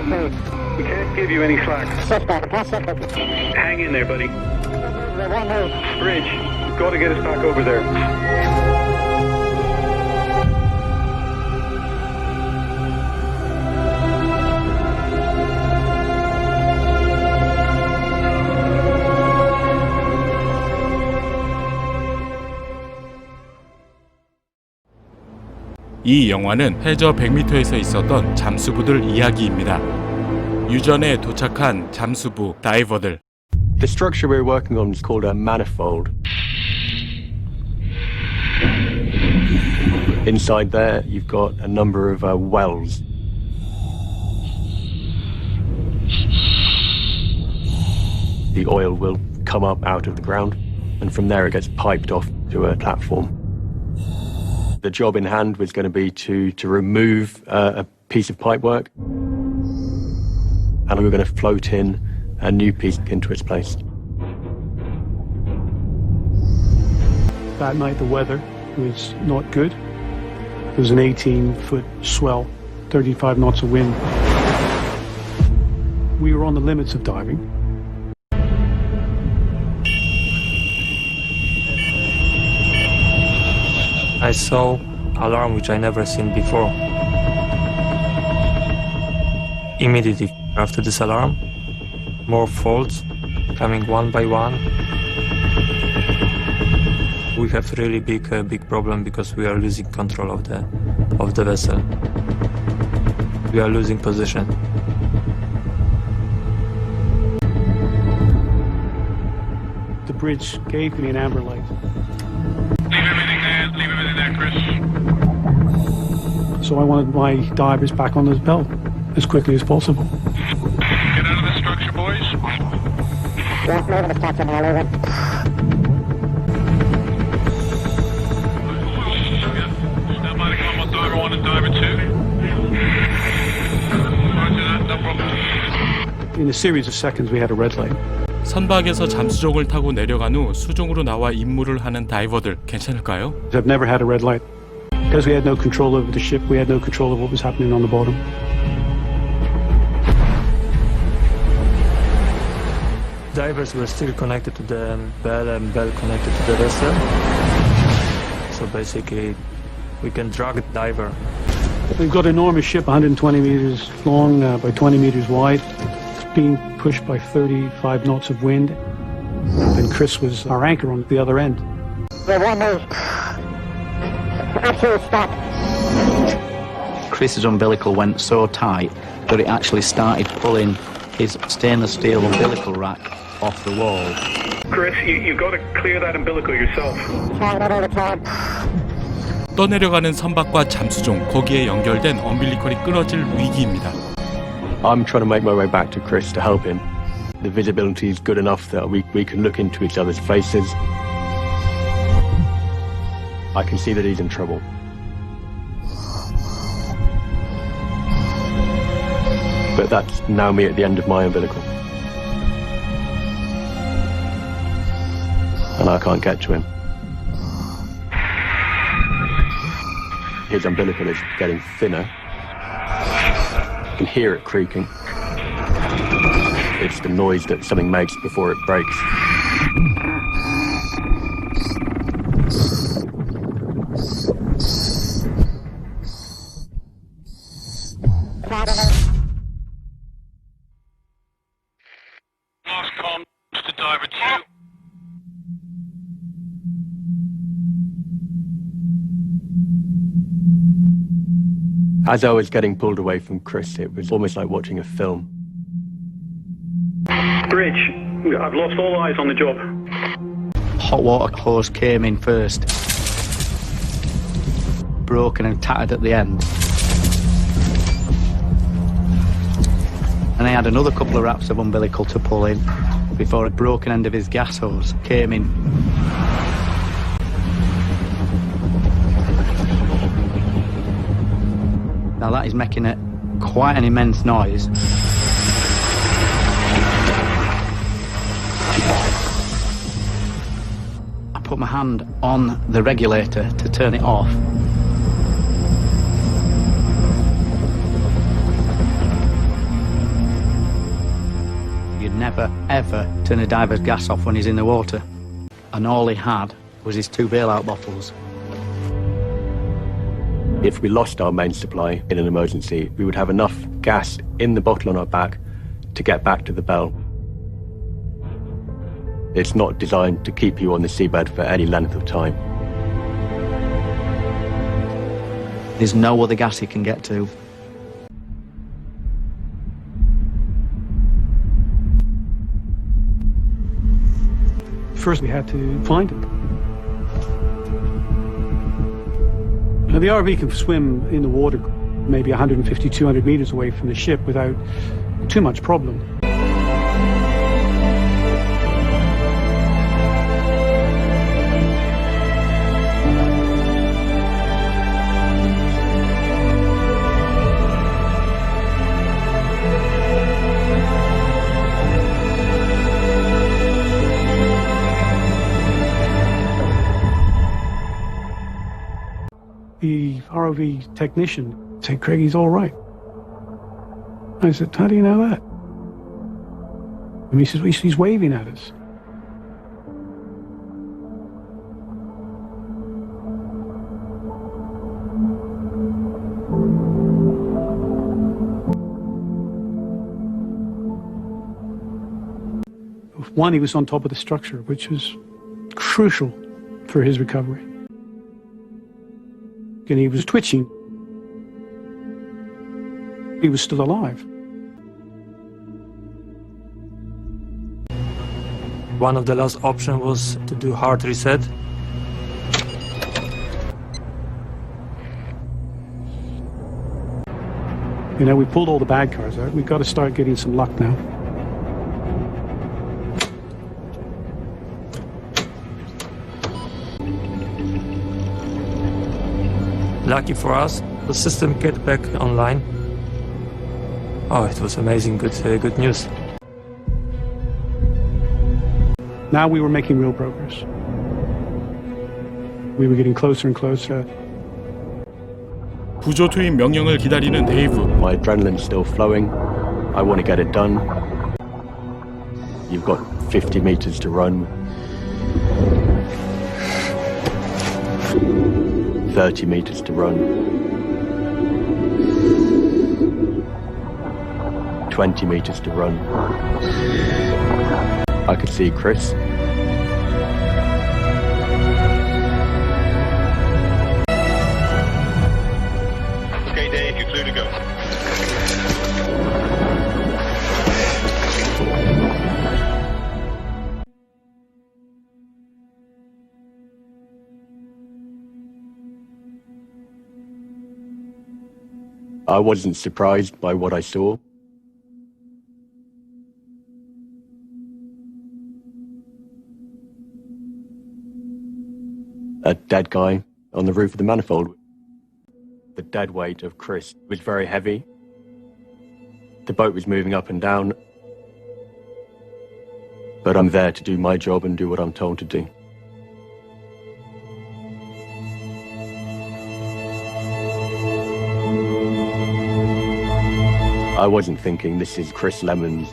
We can't give you any slack. Hang in there, buddy. Bridge, you've got to get us back over there. 이 영화는 해저 100m에서 있었던 잠수부들 이야기입니다. 유전에 도착한 잠수부 다이버들. The structure we're working on is called a manifold. Inside there, you've got a number of wells. The oil will come up out of the ground, and from there it gets piped off to a platform. The job in hand was going to be to remove a piece of pipework, and we were going to float in a new piece into its place. That night the weather was not good. There was an 18-foot swell, 35 knots of wind. We were on the limits of diving. I saw alarm which I never seen before. Immediately after this alarm, more faults coming one by one. We have really big problem because we are losing control of the vessel. We are losing position. The bridge gave me an amber light. Leave everything there, Chris. So I wanted my divers back on the belt as quickly as possible. Get out of the structure, boys. Stand by to come on diver 1 and diver 2. Roger that, no problem. In a series of seconds we had a red light. 선박에서 잠수정을 타고 내려간 후 수중으로 나와 임무를 하는 다이버들 괜찮을까요? I've never had a red light. Because we had no control over the ship, we had no control of what was happening on the bottom. Divers were still connected to the bell and bell connected to the vessel. So basically we can drag the diver. We've got an enormous ship, 120 meters long by 20 meters wide. Being pushed by 35 knots of wind, and Chris was our anchor on the other end. Chris's umbilical went so tight that it actually started pulling his stainless steel umbilical rack off the wall. Chris, you've got to clear that umbilical yourself. 떠내려가는 선박과 잠수정, 거기에 연결된 엄빌리컬이 끊어질 위기입니다. I'm trying to make my way back to Chris to help him. The visibility is good enough that we can look into each other's faces. I can see that he's in trouble. But that's now me at the end of my umbilical. And I can't get to him. His umbilical is getting thinner. You can hear it creaking. It's the noise that something makes before it breaks. Lost comm to diver 2. As I was getting pulled away from Chris, it was almost like watching a film. Bridge, I've lost all eyes on the job. Hot water hose came in first. Broken and tattered at the end. And he had another couple of wraps of umbilical to pull in before a broken end of his gas hose came in. Now that is making quite an immense noise. I put my hand on the regulator to turn it off. ever turn a diver's gas off when he's in the water. And all he had was his 2 bailout bottles. If we lost our main supply in an emergency, we would have enough gas in the bottle on our back to get back to the bell. It's not designed to keep you on the seabed for any length of time. There's no other gas he can get to. First, we had to find him. Now, the RV can swim in the water maybe 150, 200 meters away from the ship without too much problem. The ROV technician said, "Craig, he's all right." I said, "How do you know that?" And he says, "Well, he's waving at us." One, he was on top of the structure, which was crucial for his recovery. And he was twitching. He was still alive. One of the last options was to do hard reset. You know, we pulled all the bad cars out. We've got to start getting some luck now. Lucky for us, the system get back online. Oh, it was amazing, good news. Now we were making real progress. We were getting closer and closer. 구조 투입 명령을 기다리는 데이브. My adrenaline's still flowing. I want to get it done. You've got 50 meters to run. 30 meters to run. 20 meters to run. I could see Chris. Okay, Dave, you're clear to go. I wasn't surprised by what I saw. A dead guy on the roof of the manifold. The dead weight of Chris was very heavy. The boat was moving up and down. But I'm there to do my job and do what I'm told to do. I wasn't thinking this is Chris Lemon's.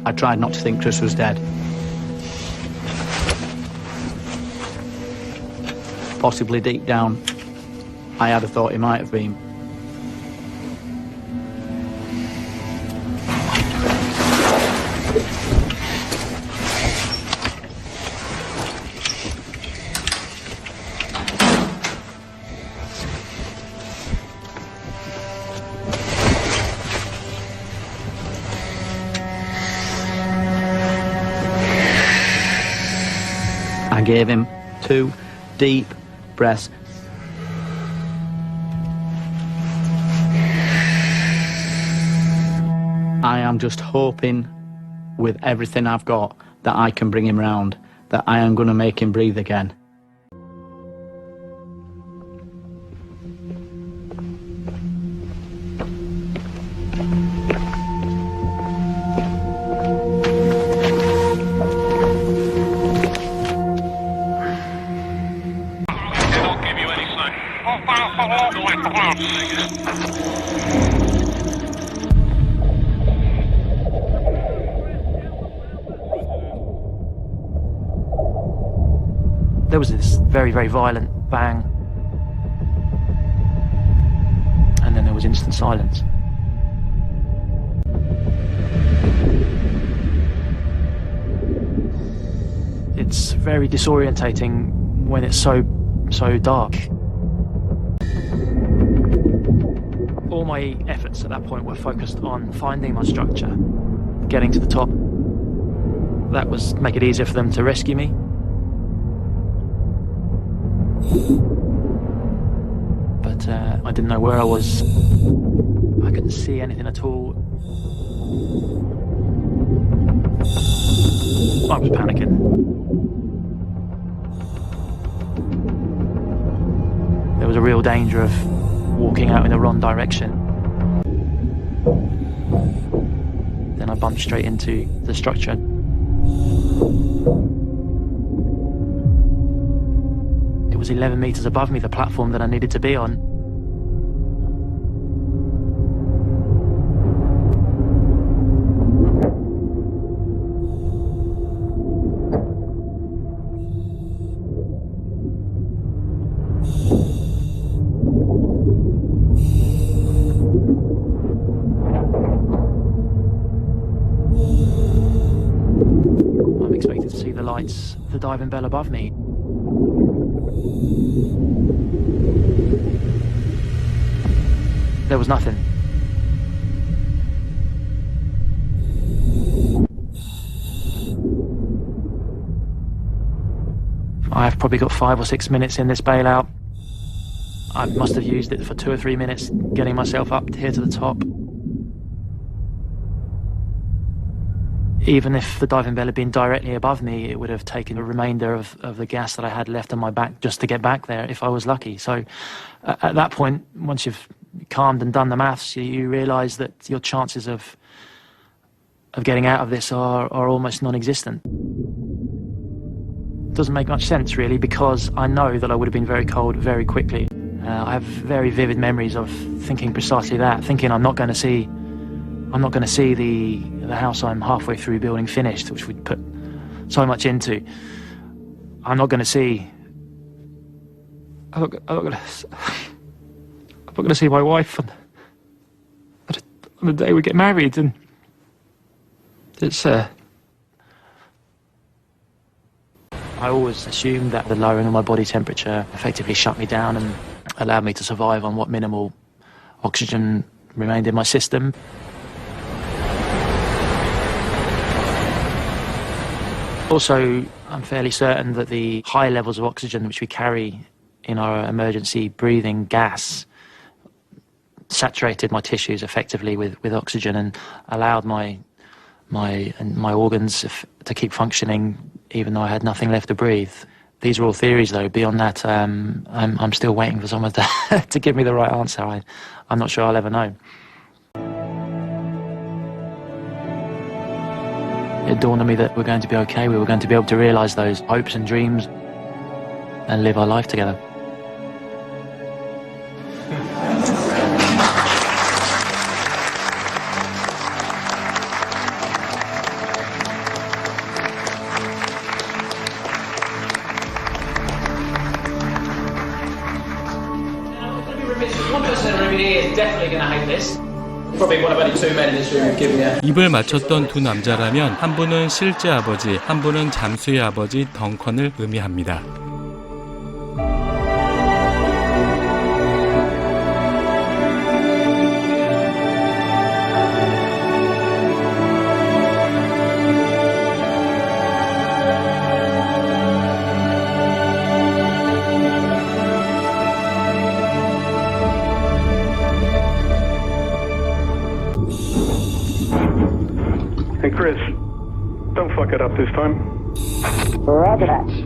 I tried not to think Chris was dead. Possibly deep down, I had a thought he might have been. I gave him 2 deep breaths I'm just hoping with everything I've got that I can bring him round, that I am going to make him breathe again. There was this very, very violent bang, and then there was instant silence. It's very disorientating when it's so dark. All my efforts at that point were focused on finding my structure, getting to the top. That was make it easier for them to rescue me. But I didn't know where I was. I couldn't see anything at all. I was panicking. There was a real danger of walking out in the wrong direction. Then I bumped straight into the structure. It was 11 meters above me, the platform that I needed to be on. I'm expecting to see the lights, the diving bell above me. There was nothing. I've probably got 5 or 6 minutes in this bailout. I must have used it for 2 or 3 minutes getting myself up here to the top. Even if the diving bell had been directly above me, it would have taken the remainder of the gas that I had left on my back just to get back there if I was lucky. So at that point, once you've calmed and done the maths, you realise that your chances of getting out of this are almost non-existent. Doesn't make much sense really, because I know that I would have been very cold very quickly. I have very vivid memories of thinking precisely that, thinking I'm not going to see the house I'm halfway through building finished, which we'd put so much into. I'm not going to see my wife on the day we get married, and it's I always assumed that the lowering of my body temperature effectively shut me down and allowed me to survive on what minimal oxygen remained in my system. Also, I'm fairly certain that the high levels of oxygen which we carry in our emergency breathing gas saturated my tissues effectively with oxygen and allowed my organs to keep functioning even though I had nothing left to breathe. These are all theories though. Beyond that, I'm still waiting for someone to give me the right answer. I'm not sure I'll ever know. It dawned on me that we're going to be okay. We were going to be able to realise those hopes and dreams and live our life together. One person in the room here is definitely going to hate this. Probably one of only 2 men in this room who've given you. 입을 맞췄던 두 남자라면 한 분은 실제 아버지, 한 분은 잠수의 아버지 덩컨을 의미합니다. Hey, Chris, don't fuck it up this time. Roger that.